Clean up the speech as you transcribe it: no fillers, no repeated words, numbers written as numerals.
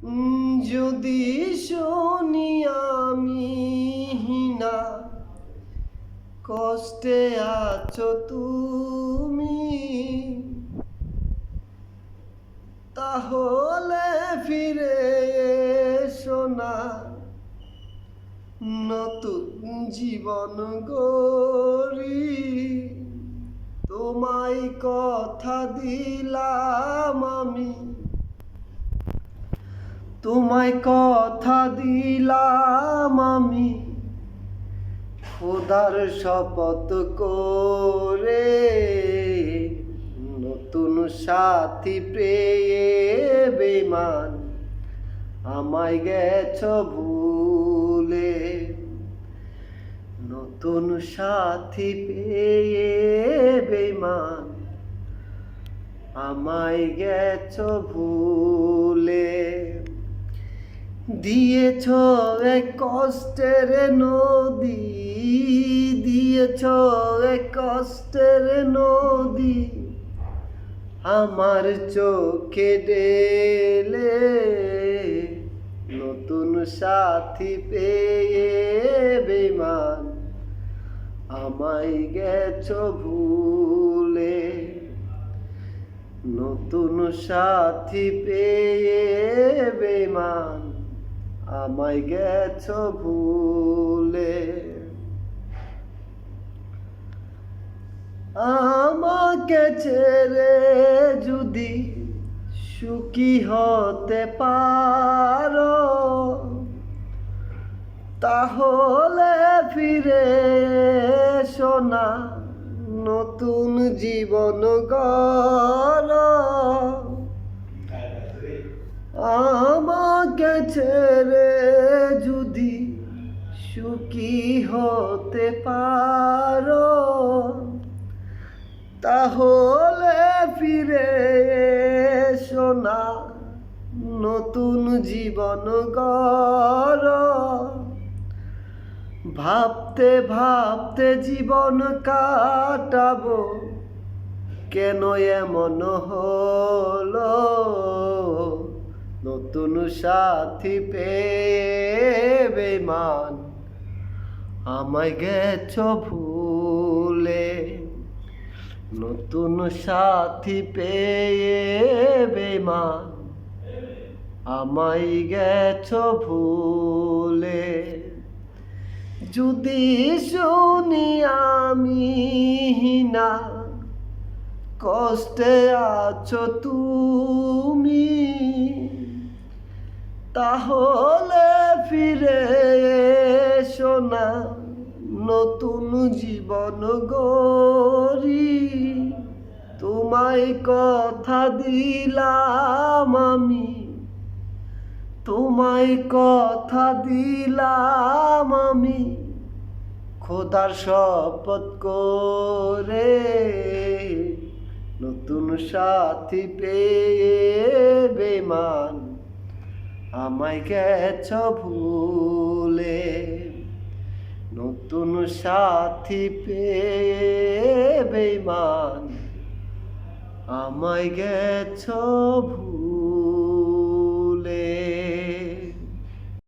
যদি শুনি আমি না কষ্টে আছো তুমি, তাহলে ফিরে এসো না, নতুন জীবন গড়ি। তোমায় কথা দিলাম আমি, তোমায় কথা দিলাম আমি, খোদার শপথ করে, নতুন সাথী পেয়ে বেঈমান আমায় গেছ ভুলে। নতুন সাথী পেয়ে বেঈমান আমায় গেছ ভুলে। দিয়েছ এক কষ্টের নদী, দিয়েছ এক কষ্টের নদী আমার চোখে ঢেলে। নতুন সাথী পেয়ে বেঈমান আমায় গেছ ভুলে। নতুন সাথী পেয়ে বেঈমান আমায় গেছ ভুলে। আমাকে ছেড়ে যদি সুখী হতে পারো, তাহলে ফিরে এসো না, নতুন জীবন গড়ো। আমাকে ছেড়ে যদি সুখী হতে পারো, তাহলে ফিরে এসো না, নতুন জীবন গড়ো। ভাবতে ভাবতে জীবন কাটাবো, কেন এমন হলো? নতুন সাথী পেয়ে বেঈমান আমায় গেছ ভুলে। নতুন সাথী পেয়ে বেঈমান আমায় গেছ ভুলে। যদি শুনি আমি না কষ্টে আছো তুমি, তাহলে ফিরে এসো না, নতুন জীবন গড়ি। তোমায় কথা দিলাম আমি, তোমায় কথা দিলাম আমি, খোদার শপথ করে, নতুন সাথী পেয়ে বেঈমান আমায় গেছ ভুলে। নতুন সাথী পেয়ে বেঈমান আমায় গেছ ভুলে।